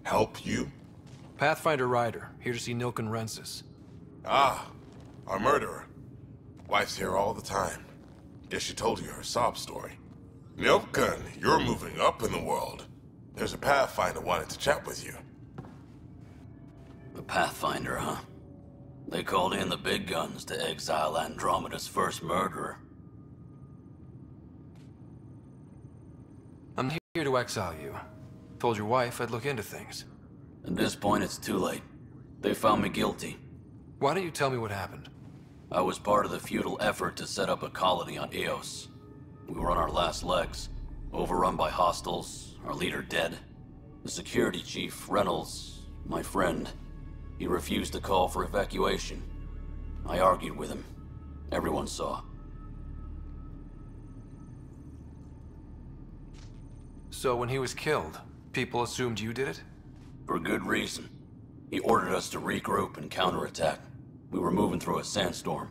Help you? Pathfinder Ryder, here to see Nilken Rensis. Ah, our murderer. Wife's here all the time. Guess she told you her sob story. Nilken, you're moving up in the world. There's a Pathfinder wanted to chat with you. A Pathfinder, huh? They called in the big guns to exile Andromeda's first murderer. I'm here to exile you. Told your wife I'd look into things. At this point, it's too late. They found me guilty. Why don't you tell me what happened? I was part of the futile effort to set up a colony on Eos. We were on our last legs, overrun by hostiles, our leader dead. The security chief, Reynolds, my friend, he refused to call for evacuation. I argued with him. Everyone saw. So when he was killed, people assumed you did it? For good reason. He ordered us to regroup and counterattack. We were moving through a sandstorm.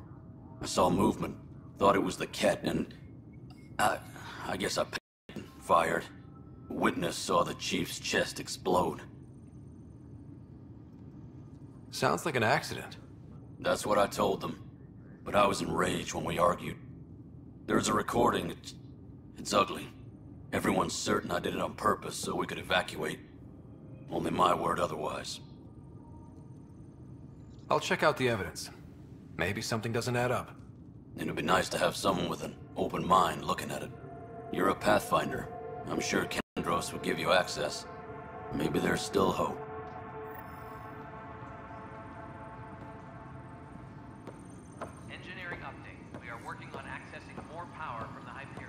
I saw movement, thought it was the Ket, and I guess I fired. A witness saw the chief's chest explode. Sounds like an accident. That's what I told them. But I was enraged when we argued. There's a recording. It's ugly. Everyone's certain I did it on purpose so we could evacuate. Only my word otherwise. I'll check out the evidence. Maybe something doesn't add up. It'd be nice to have someone with an open mind looking at it. You're a Pathfinder. I'm sure Kendros would give you access. Maybe there's still hope. Engineering update. We are working on accessing more power from the Hyperion.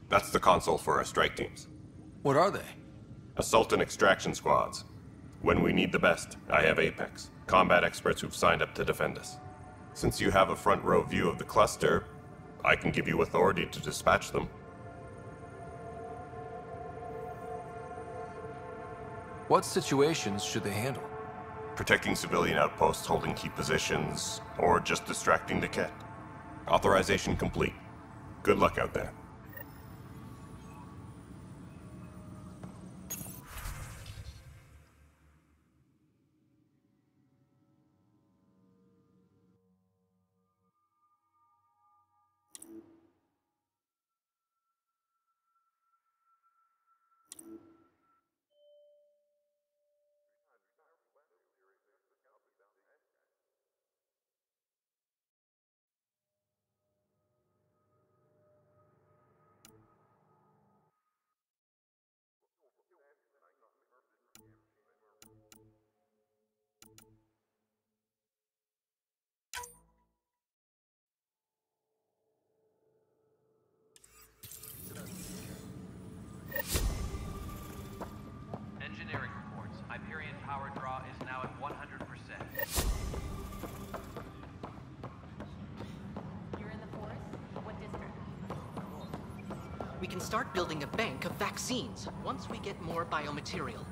That's the console for our strike teams. What are they? Assault and extraction squads. When we need the best, I have Apex, combat experts who've signed up to defend us. Since you have a front row view of the cluster, I can give you authority to dispatch them. What situations should they handle? Protecting civilian outposts holding key positions, or just distracting the Ket. Authorization complete. Good luck out there. Engineering reports. Hyperion power draw is now at 100%. You're in the forest? What district? We can start building a bank of vaccines once we get more biomaterial.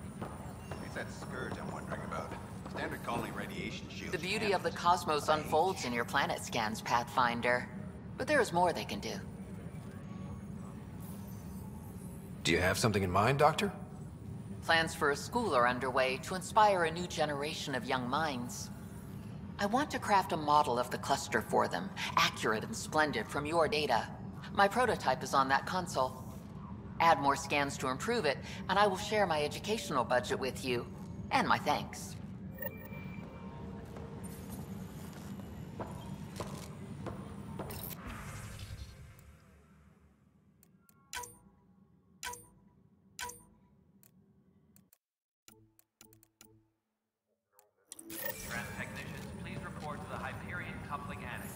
It's that scourge I'm wondering about. Standard colony radiation shield. The beauty of the cosmos unfolds in your planet scans, Pathfinder. But there is more they can do. Do you have something in mind, Doctor? Plans for a school are underway to inspire a new generation of young minds. I want to craft a model of the cluster for them, accurate and splendid from your data. My prototype is on that console. Add more scans to improve it, and I will share my educational budget with you, and my thanks. Trans technicians, please report to the Hyperion coupling annex.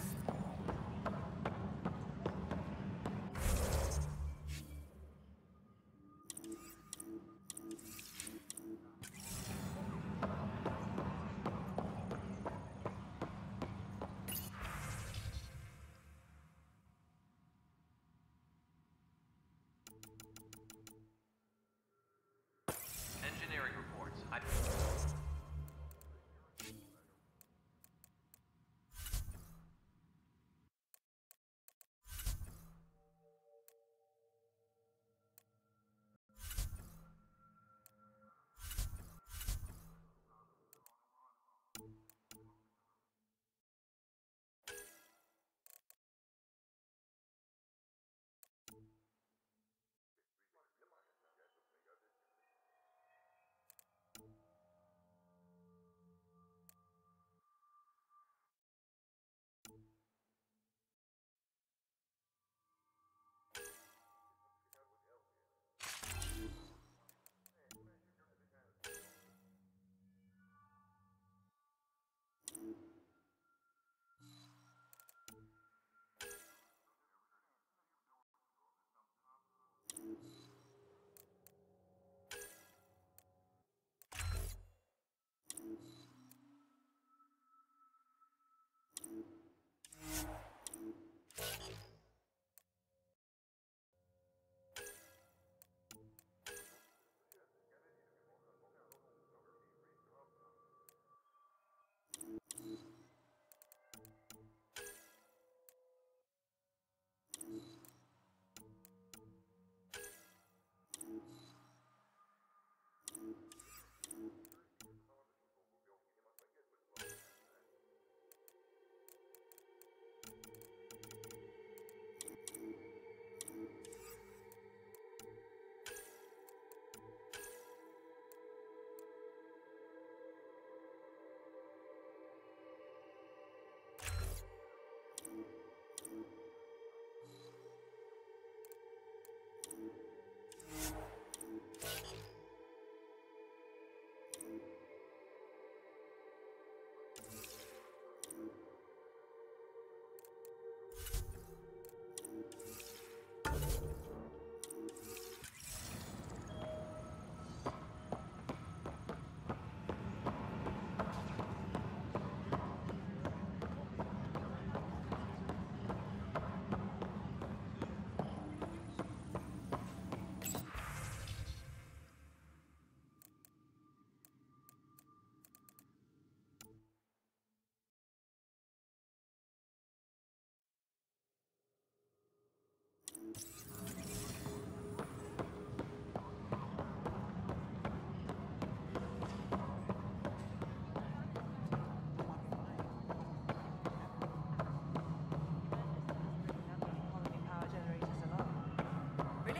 Really?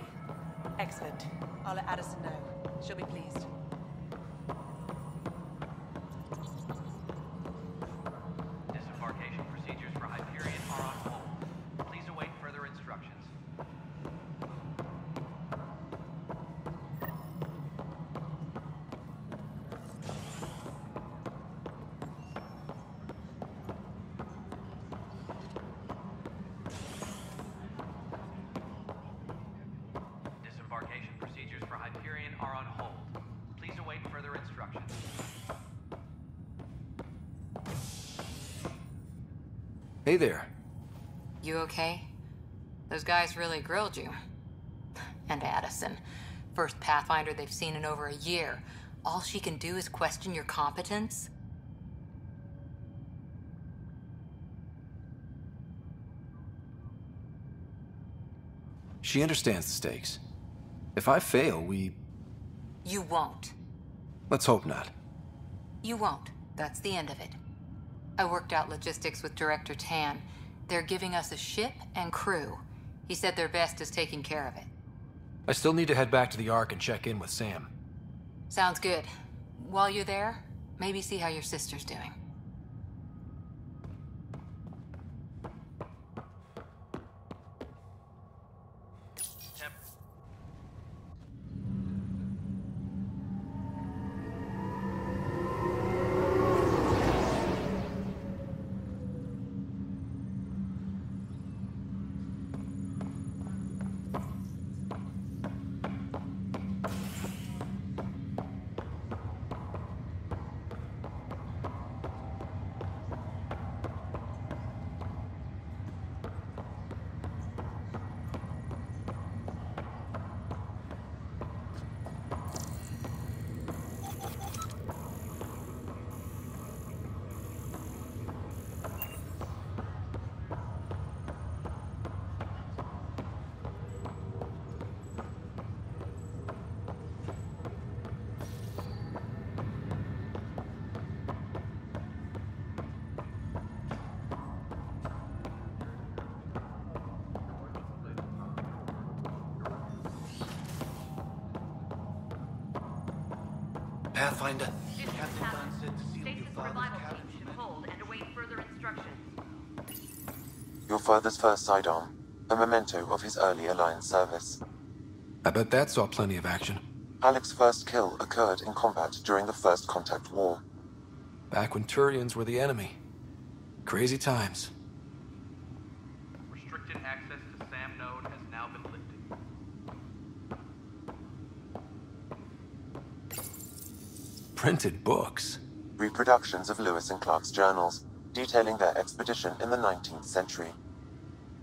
Excellent. I'll let Addison know. She'll be pleased. Disembarkation procedures for Hyperion are on hold. Please await further instructions. Disembarkation procedures for Hyperion are on hold. Please await further instructions. Hey there. You okay? Those guys really grilled you. And Addison. First Pathfinder they've seen in over a year. All she can do is question your competence? She understands the stakes. If I fail, You won't. let's hope not. You won't. That's the end of it. I worked out logistics with Director Tan. They're giving us a ship and crew. He said their best is taking care of it. I still need to head back to the Ark and check in with Sam. Sounds good. While you're there, maybe see how your sister's doing. Pathfinder. Stasis revival team should hold and await further instructions. Your father's first sidearm, a memento of his early Alliance service. I bet that saw plenty of action. Alec's first kill occurred in combat during the First Contact War. Back when Turians were the enemy. Crazy times. Restricted access to SAM node has now been lifted. Printed books. Reproductions of Lewis and Clark's journals, detailing their expedition in the 19th century.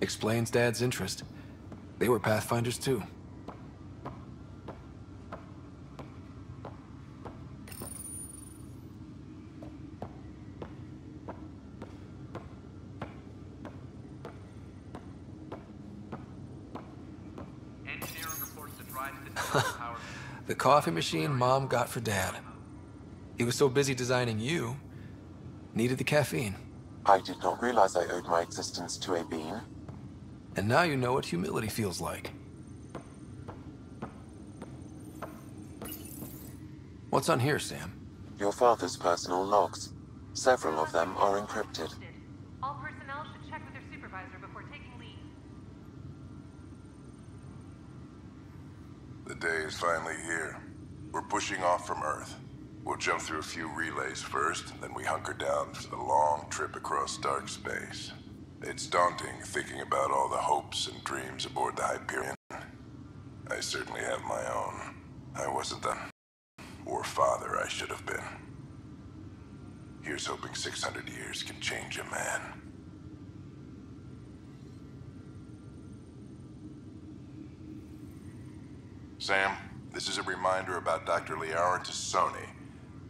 Explains Dad's interest. They were Pathfinders too. Engineering reports the drive system power. The coffee machine Mom got for Dad. He was so busy designing you, needed the caffeine. I did not realize I owed my existence to a being. And now you know what humility feels like. What's on here, Sam? Your father's personal logs. Several of them are encrypted. All personnel should check with their supervisor before taking leave. The day is finally here. We're pushing off from Earth. We'll jump through a few relays first, then we hunker down for the long trip across dark space. It's daunting thinking about all the hopes and dreams aboard the Hyperion. I certainly have my own. I wasn't the war father I should have been. Here's hoping 600 years can change a man. Sam, this is a reminder about Dr. Liara Tassoni.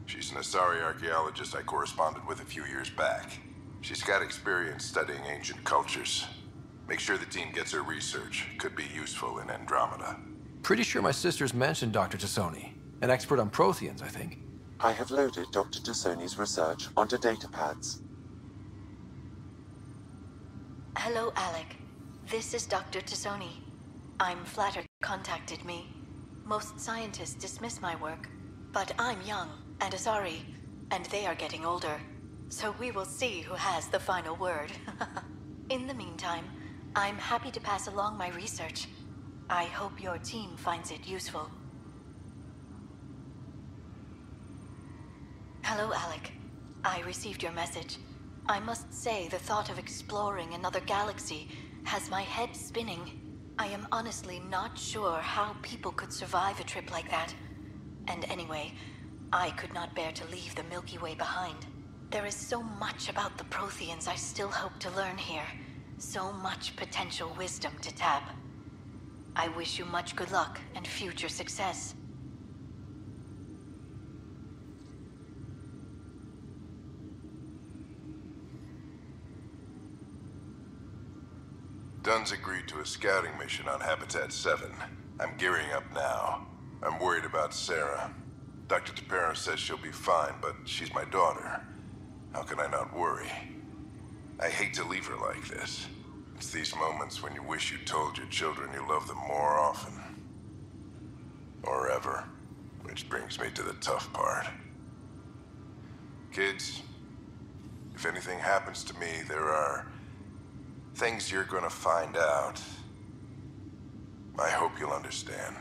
She's an Asari archaeologist I corresponded with a few years back. She's got experience studying ancient cultures. Make sure the team gets her research. Could be useful in Andromeda. Pretty sure my sister's mentioned Dr. Tassoni. An expert on Protheans, I think. I have loaded Dr. Tassoni's research onto datapads. Hello, Alec. This is Dr. Tassoni. I'm flattered you contacted me. Most scientists dismiss my work, but I'm young and Asari, and they are getting older. So we will see who has the final word. In the meantime, I'm happy to pass along my research. I hope your team finds it useful. Hello, Alec. I received your message. I must say the thought of exploring another galaxy has my head spinning. I am honestly not sure how people could survive a trip like that. And anyway, I could not bear to leave the Milky Way behind. There is so much about the Protheans I still hope to learn here. So much potential wisdom to tap. I wish you much good luck and future success. Dunn's agreed to a scouting mission on Habitat 7. I'm gearing up now. I'm worried about Sarah. Dr. Tapero says she'll be fine, but she's my daughter. How can I not worry? I hate to leave her like this. It's these moments when you wish you told your children you love them more often. Or ever. Which brings me to the tough part. Kids, if anything happens to me, there are things you're gonna find out. I hope you'll understand.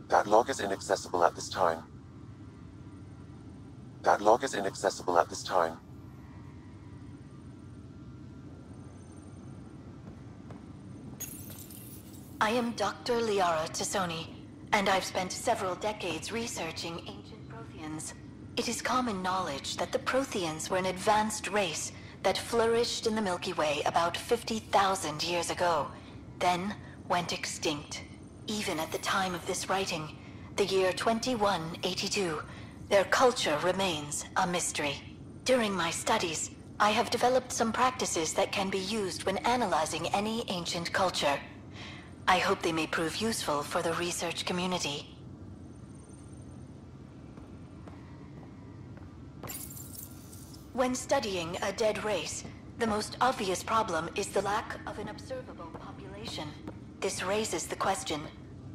That log is inaccessible at this time. That log is inaccessible at this time. I am Dr. Liara Tassoni, and I've spent several decades researching ancient Protheans. It is common knowledge that the Protheans were an advanced race that flourished in the Milky Way about 50,000 years ago, then went extinct. Even at the time of this writing, the year 2182, their culture remains a mystery. During my studies, I have developed some practices that can be used when analyzing any ancient culture. I hope they may prove useful for the research community. When studying a dead race, the most obvious problem is the lack of an observable population. This raises the question,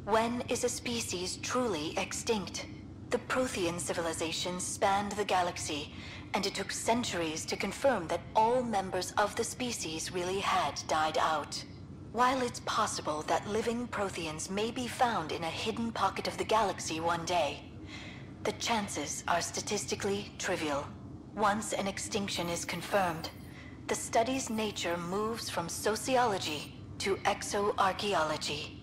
when is a species truly extinct? The Prothean civilization spanned the galaxy, and it took centuries to confirm that all members of the species really had died out. While it's possible that living Protheans may be found in a hidden pocket of the galaxy one day, the chances are statistically trivial. Once an extinction is confirmed, the study's nature moves from sociology to exoarchaeology.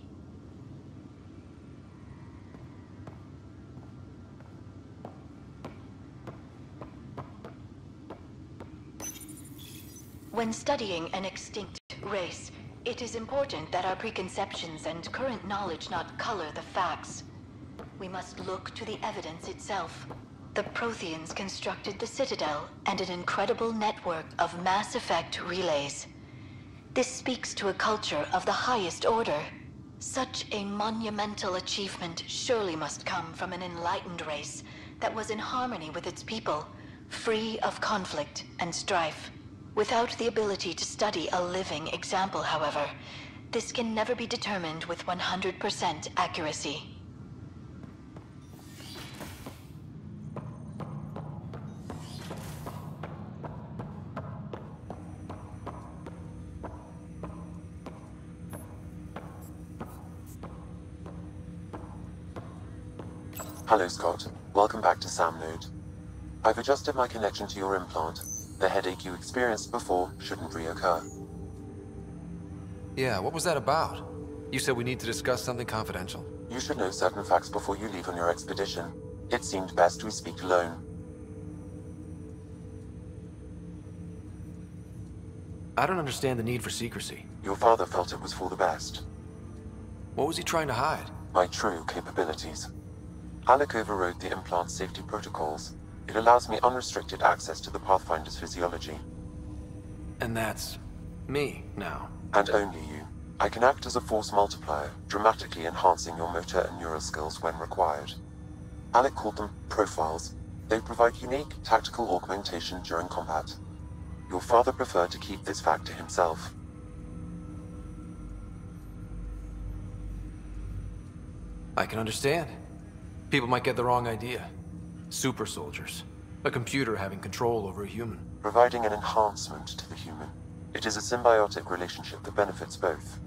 When studying an extinct race, it is important that our preconceptions and current knowledge not color the facts. We must look to the evidence itself. The Protheans constructed the Citadel and an incredible network of mass effect relays. This speaks to a culture of the highest order. Such a monumental achievement surely must come from an enlightened race that was in harmony with its people, free of conflict and strife. Without the ability to study a living example, however, this can never be determined with 100% accuracy. Hello, Scott. Welcome back to SamNode. I've adjusted my connection to your implant. The headache you experienced before shouldn't reoccur. Yeah, what was that about? You said we need to discuss something confidential. You should know certain facts before you leave on your expedition. It seemed best we speak alone. I don't understand the need for secrecy. Your father felt it was for the best. What was he trying to hide? My true capabilities. Alec overrode the implant safety protocols. It allows me unrestricted access to the Pathfinder's physiology. And that's me now. And only you. I can act as a force multiplier, dramatically enhancing your motor and neural skills when required. Alec called them profiles. They provide unique tactical augmentation during combat. Your father preferred to keep this fact to himself. I can understand. People might get the wrong idea. Super soldiers. A computer having control over a human. Providing an enhancement to the human. It is a symbiotic relationship that benefits both.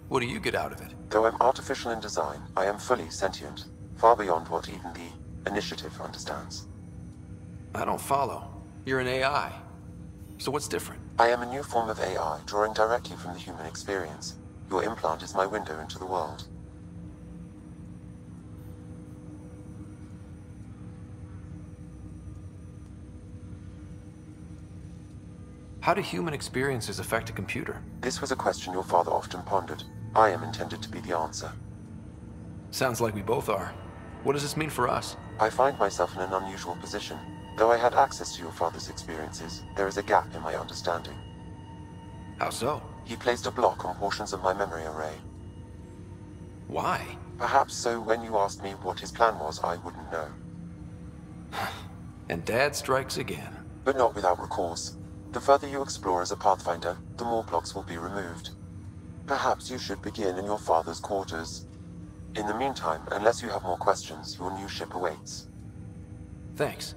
What do you get out of it? Though I'm artificial in design, I am fully sentient, far beyond what even the Initiative understands. I don't follow. You're an AI. So what's different? I am a new form of AI, drawing directly from the human experience. Your implant is my window into the world. How do human experiences affect a computer? This was a question your father often pondered. I am intended to be the answer. Sounds like we both are. What does this mean for us? I find myself in an unusual position. Though I had access to your father's experiences, there is a gap in my understanding. How so? He placed a block on portions of my memory array. Why? Perhaps so when you asked me what his plan was, I wouldn't know. And Dad strikes again. But not without recourse. The further you explore as a Pathfinder, the more blocks will be removed. Perhaps you should begin in your father's quarters. In the meantime, unless you have more questions, your new ship awaits. Thanks.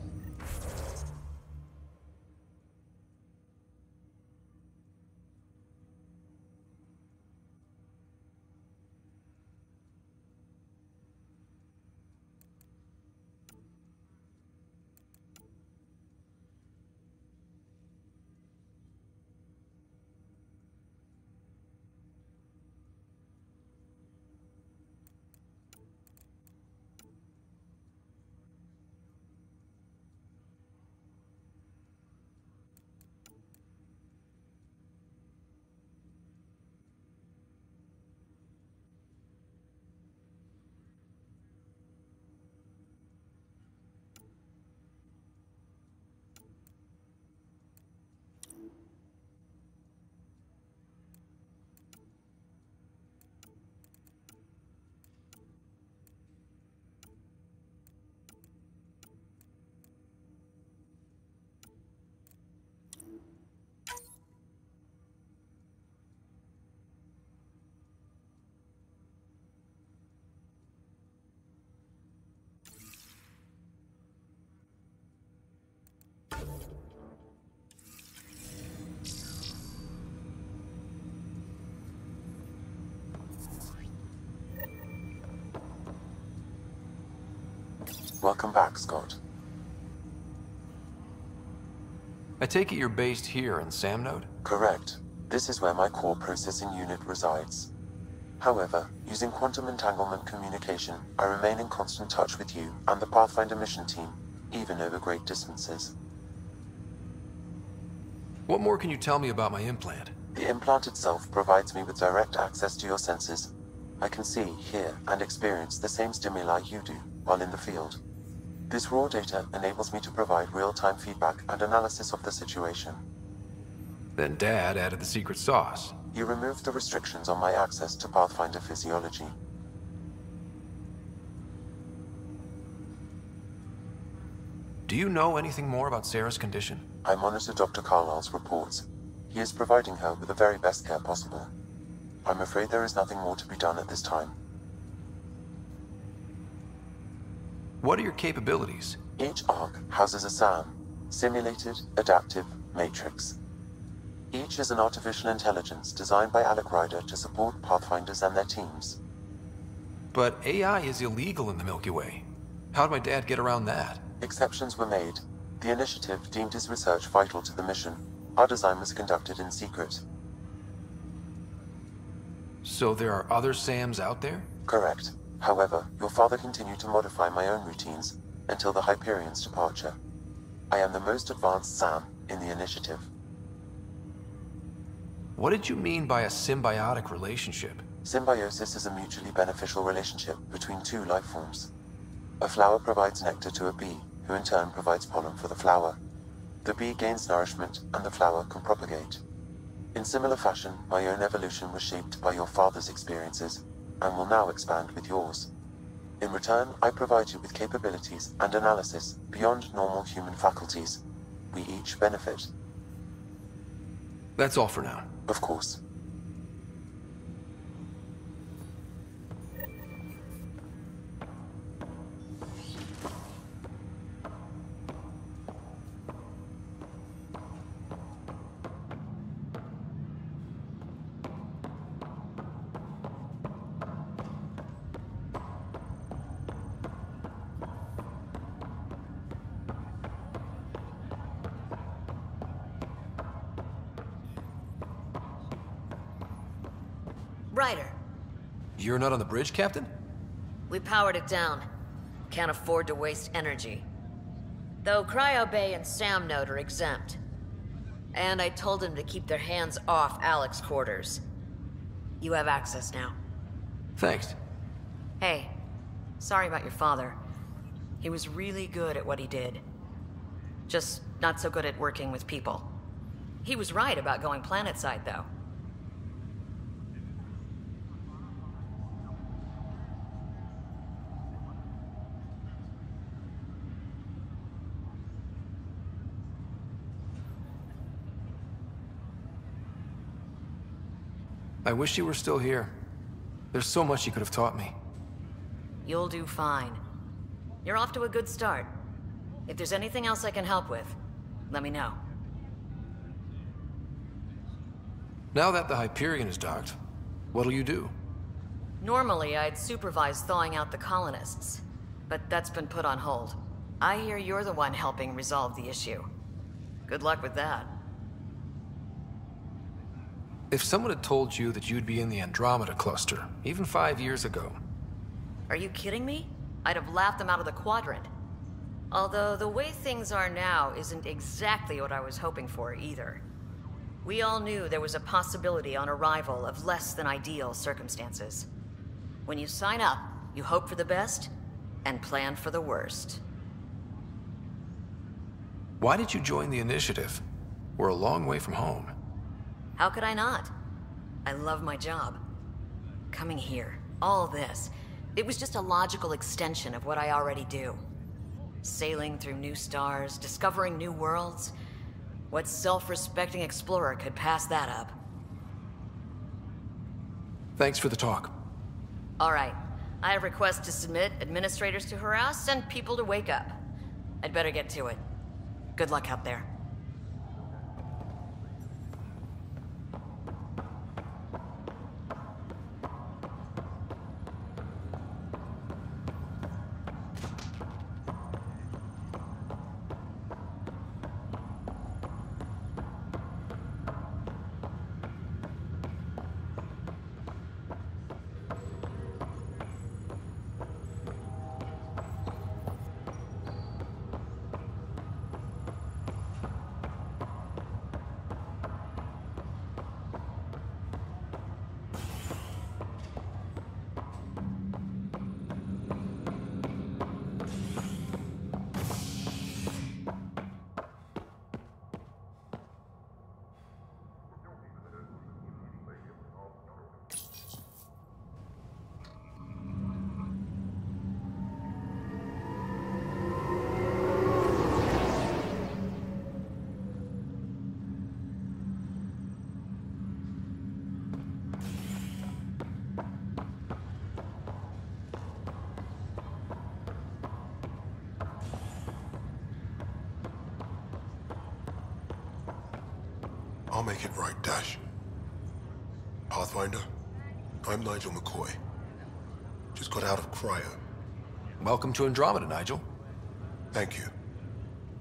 Welcome back, Scott. I take it you're based here in Samnode? Correct. This is where my core processing unit resides. However, using quantum entanglement communication, I remain in constant touch with you and the Pathfinder mission team, even over great distances. What more can you tell me about my implant? The implant itself provides me with direct access to your senses. I can see, hear, and experience the same stimuli you do while in the field. This raw data enables me to provide real-time feedback and analysis of the situation. Then Dad added the secret sauce. You removed the restrictions on my access to Pathfinder physiology. Do you know anything more about Sarah's condition? I monitor Dr. Carlisle's reports. He is providing her with the very best care possible. I'm afraid there is nothing more to be done at this time. What are your capabilities? Each arc houses a SAM, Simulated Adaptive Matrix. Each is an artificial intelligence designed by Alec Ryder to support Pathfinders and their teams. But AI is illegal in the Milky Way. How'd my dad get around that? Exceptions were made. The Initiative deemed his research vital to the mission. Our design was conducted in secret. So there are other SAMs out there? Correct. However, your father continued to modify my own routines until the Hyperion's departure. I am the most advanced SAM in the Initiative. What did you mean by a symbiotic relationship? Symbiosis is a mutually beneficial relationship between two life forms. A flower provides nectar to a bee, who in turn provides pollen for the flower. The bee gains nourishment, and the flower can propagate. In similar fashion, my own evolution was shaped by your father's experiences, and will now expand with yours. In return, I provide you with capabilities and analysis beyond normal human faculties. We each benefit. That's all for now. Of course. Ryder. You're not on the bridge, Captain? We powered it down. Can't afford to waste energy. Though Cryo Bay and Sam Node are exempt. And I told them to keep their hands off Alec's quarters. You have access now. Thanks. Hey, sorry about your father. He was really good at what he did. Just not so good at working with people. He was right about going planetside, though. I wish you were still here. There's so much you could have taught me. You'll do fine. You're off to a good start. If there's anything else I can help with, let me know. Now that the Hyperion is docked, what'll you do? Normally, I'd supervise thawing out the colonists, but that's been put on hold. I hear you're the one helping resolve the issue. Good luck with that. If someone had told you that you'd be in the Andromeda cluster, even 5 years ago... Are you kidding me? I'd have laughed them out of the quadrant. Although the way things are now isn't exactly what I was hoping for either. We all knew there was a possibility on arrival of less than ideal circumstances. When you sign up, you hope for the best and plan for the worst. Why did you join the Initiative? We're a long way from home. How could I not? I love my job. Coming here, all this, it was just a logical extension of what I already do. Sailing through new stars, discovering new worlds. What self-respecting explorer could pass that up? Thanks for the talk. All right. I have requests to submit, administrators to harass, and people to wake up. I'd better get to it. Good luck out there. I'll make it right, Dash. Pathfinder, I'm Nigel McCoy. Just got out of cryo. Welcome to Andromeda, Nigel. Thank you.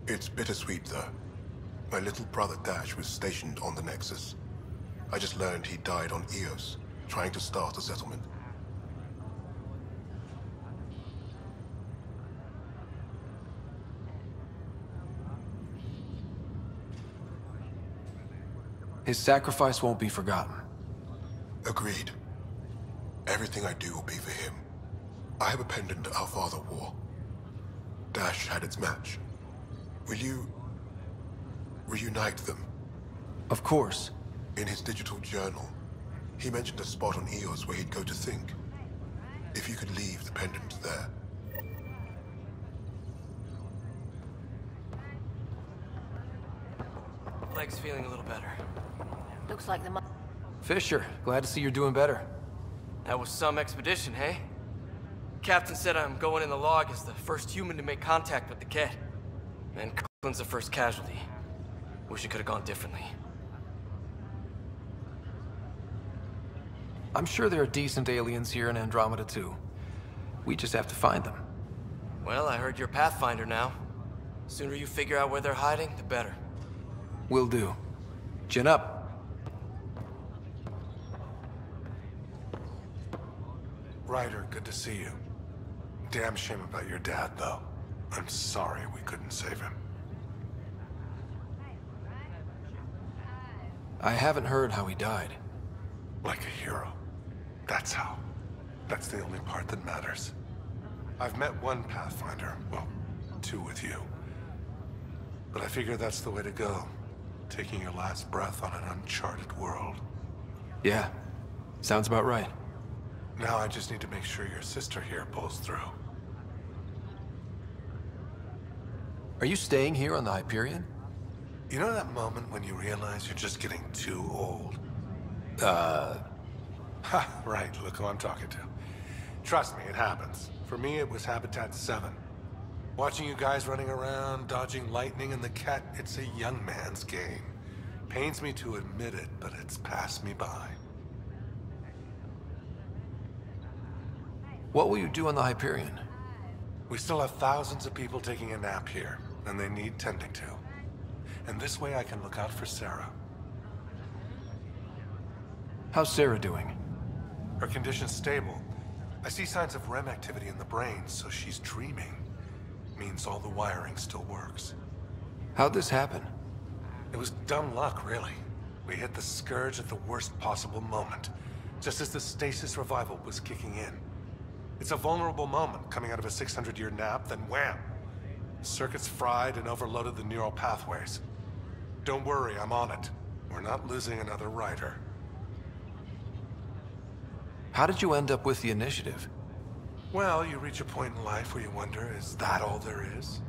It's bittersweet, though. My little brother Dash was stationed on the Nexus. I just learned he died on Eos, trying to start a settlement. His sacrifice won't be forgotten. Agreed. Everything I do will be for him. I have a pendant our father wore. Dash had its match. Will you reunite them? Of course. In his digital journal, he mentioned a spot on Eos where he'd go to think. If you could leave the pendant there. Leg's feeling a little better. Looks like the Fisher, glad to see you're doing better. That was some expedition, hey? Captain said I'm going in the log as the first human to make contact with the kid. And Kirkland's the first casualty. Wish it could have gone differently. I'm sure there are decent aliens here in Andromeda too. We just have to find them. Well, I heard you're Pathfinder now. Sooner you figure out where they're hiding, the better. Will do. Chin up. Ryder, good to see you. Damn shame about your dad, though. I'm sorry we couldn't save him. I haven't heard how he died. Like a hero. That's how. That's the only part that matters. I've met one Pathfinder, well, two with you. But I figure that's the way to go. Taking your last breath on an uncharted world. Yeah, sounds about right. Now I just need to make sure your sister here pulls through. Are you staying here on the Hyperion? You know that moment when you realize you're just getting too old? Ha, right, look who I'm talking to. Trust me, it happens. For me, it was Habitat 7. Watching you guys running around, dodging lightning and the cat, it's a young man's game. Pains me to admit it, but it's passed me by. What will you do on the Hyperion? We still have thousands of people taking a nap here, and they need tending to. And this way I can look out for Sarah. How's Sarah doing? Her condition's stable. I see signs of REM activity in the brain, so she's dreaming. Means all the wiring still works. How'd this happen? It was dumb luck, really. We hit the Scourge at the worst possible moment, just as the stasis revival was kicking in. It's a vulnerable moment, coming out of a 600-year nap, then wham! Circuits fried and overloaded the neural pathways. Don't worry, I'm on it. We're not losing another rider. How did you end up with the initiative? Well, you reach a point in life where you wonder, is that all there is?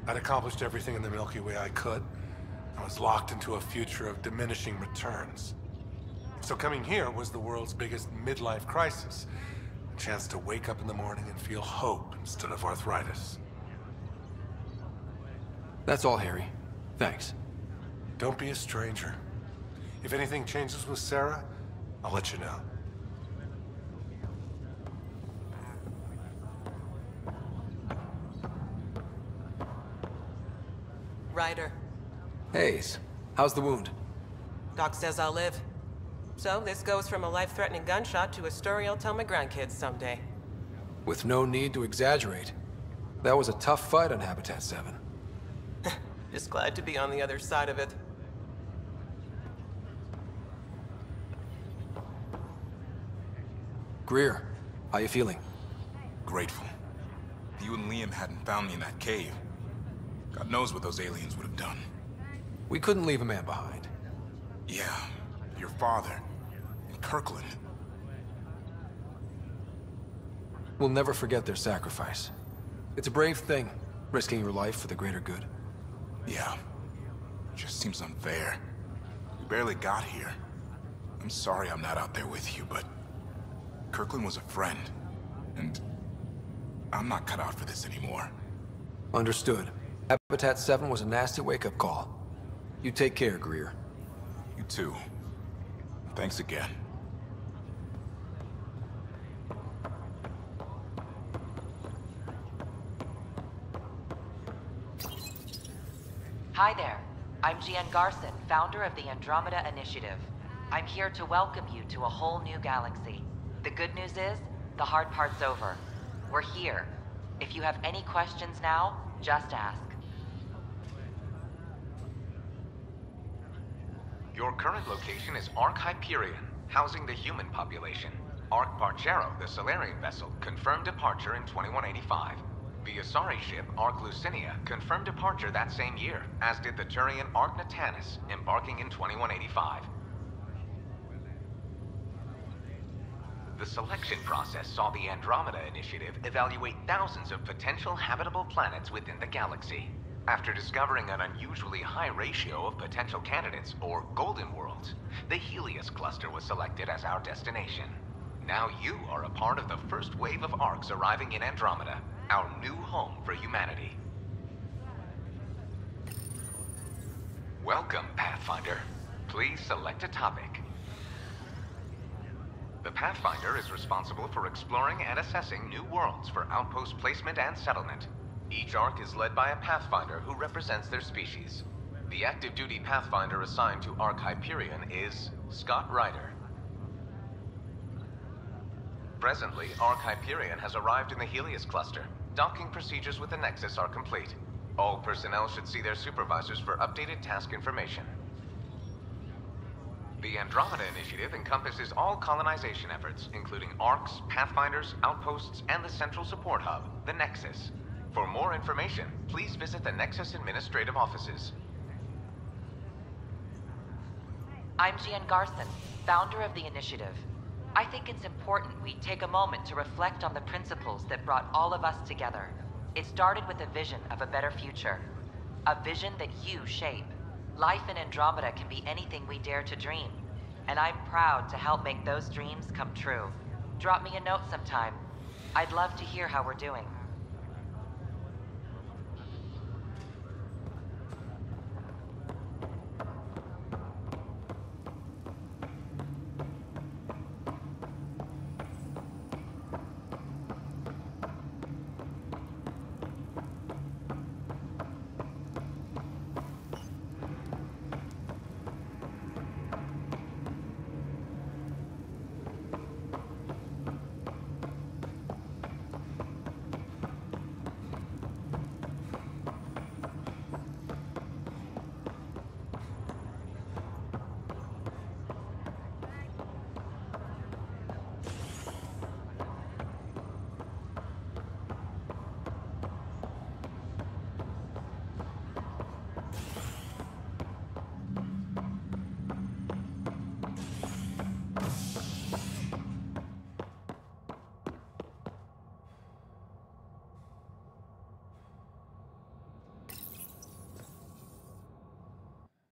I'd accomplished everything in the Milky Way I could. I was locked into a future of diminishing returns. So coming here was the world's biggest midlife crisis. A chance to wake up in the morning and feel hope instead of arthritis. That's all, Harry. Thanks. Don't be a stranger. If anything changes with Sarah, I'll let you know. Ryder. Hayes, how's the wound? Doc says I'll live. So this goes from a life-threatening gunshot to a story I'll tell my grandkids someday. With no need to exaggerate. That was a tough fight on Habitat 7. Just glad to be on the other side of it. Greer, how you feeling? Grateful. If you and Liam hadn't found me in that cave, God knows what those aliens would have done. We couldn't leave a man behind. Yeah, your father, and Kirkland. We'll never forget their sacrifice. It's a brave thing, risking your life for the greater good. Yeah, it just seems unfair. We barely got here. I'm sorry I'm not out there with you, but Kirkland was a friend, and I'm not cut out for this anymore. Understood. Habitat 7 was a nasty wake-up call. You take care, Greer. You too. Thanks again. Hi there. I'm Jian Garson, founder of the Andromeda Initiative. I'm here to welcome you to a whole new galaxy. The good news is, the hard part's over. We're here. If you have any questions now, just ask. Your current location is Ark Hyperion, housing the human population. Ark Barchero, the Solarian vessel, confirmed departure in 2185. The Asari ship, Ark Lucinia, confirmed departure that same year, as did the Turian Ark Natanus, embarking in 2185. The selection process saw the Andromeda Initiative evaluate thousands of potential habitable planets within the galaxy. After discovering an unusually high ratio of potential candidates, or golden worlds, the Helios cluster was selected as our destination. Now you are a part of the first wave of Arks arriving in Andromeda, our new home for humanity. Welcome, Pathfinder. Please select a topic. The Pathfinder is responsible for exploring and assessing new worlds for outpost placement and settlement. Each Ark is led by a Pathfinder who represents their species. The active duty Pathfinder assigned to Ark Hyperion is Scott Ryder. Presently, Ark Hyperion has arrived in the Helios cluster. Docking procedures with the Nexus are complete. All personnel should see their supervisors for updated task information. The Andromeda Initiative encompasses all colonization efforts, including Arks, Pathfinders, outposts, and the central support hub, the Nexus. For more information, please visit the Nexus Administrative Offices. I'm Gian Garson, founder of the initiative. I think it's important we take a moment to reflect on the principles that brought all of us together. It started with a vision of a better future. A vision that you shape. Life in Andromeda can be anything we dare to dream. And I'm proud to help make those dreams come true. Drop me a note sometime. I'd love to hear how we're doing.